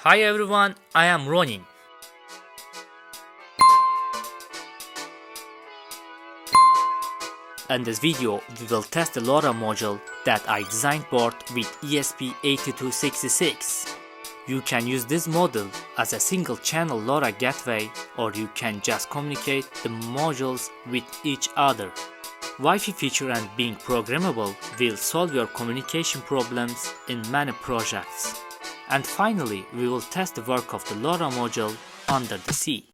Hi everyone, I am Ronin. In this video, we will test the LoRa module that I designed board with ESP8266. You can use this model as a single channel LoRa gateway, or you can just communicate the modules with each other. Wi-Fi feature and being programmable will solve your communication problems in many projects. And finally, we will test the work of the LoRa module under the sea.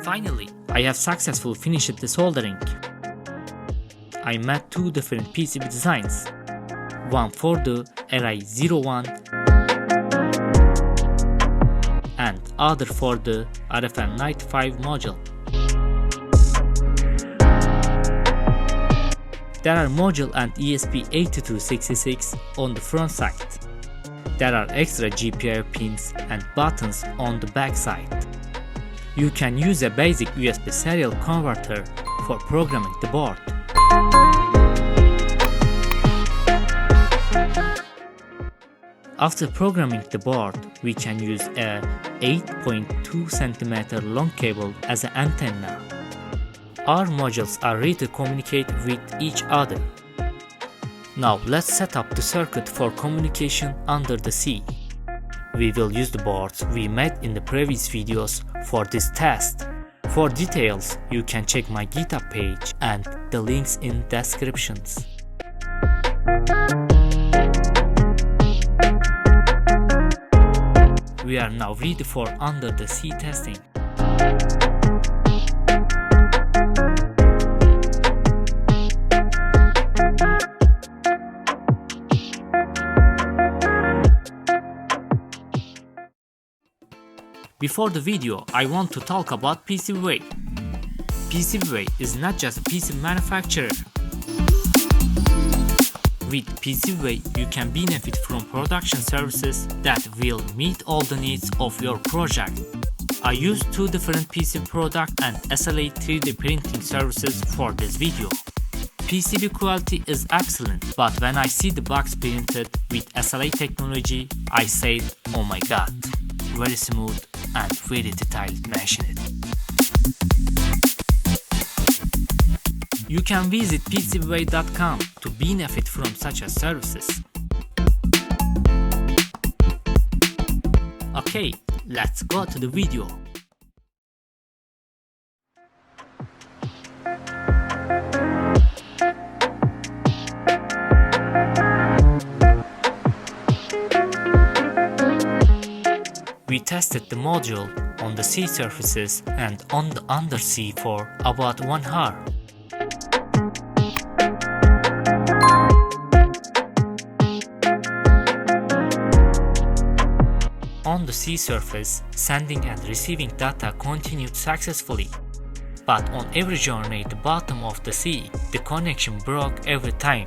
Finally, I have successfully finished the soldering. I made two different PCB designs, one for the RI01 and other for the RFN95 module. There are module and ESP8266 on the front side. There are extra GPIO pins and buttons on the back side. You can use a basic USB serial converter for programming the board. After programming the board, we can use a 8.2 cm long cable as an antenna. Our modules are ready to communicate with each other. Now let's set up the circuit for communication under the sea. We will use the boards we made in the previous videos for this test. For details, you can check my GitHub page and the links in descriptions. We are now ready for under the sea testing. Before the video, I want to talk about PCBWay. PCBWay is not just a PC manufacturer. With PCBWay, you can benefit from production services that will meet all the needs of your project. I used two different PC product and SLA 3D printing services for this video. PCB quality is excellent, but when I see the box printed with SLA technology, I said, oh my god, very smooth and very detailed machined. You can visit PCBWay.com to benefit from such a services. Okay, let's go to the video. We tested the module on the sea surfaces and on the undersea for about 1 hour. On the sea surface, sending and receiving data continued successfully. But on every journey at the bottom of the sea, the connection broke every time.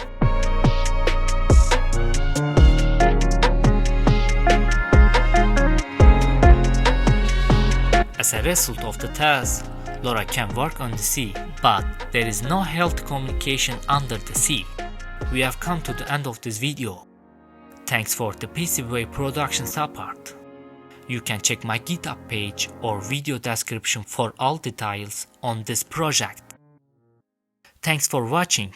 As a result of the test, LoRa can work on the sea, but there is no healthy communication under the sea. We have come to the end of this video. Thanks for the PCBWay production support. You can check my GitHub page or video description for all details on this project. Thanks for watching.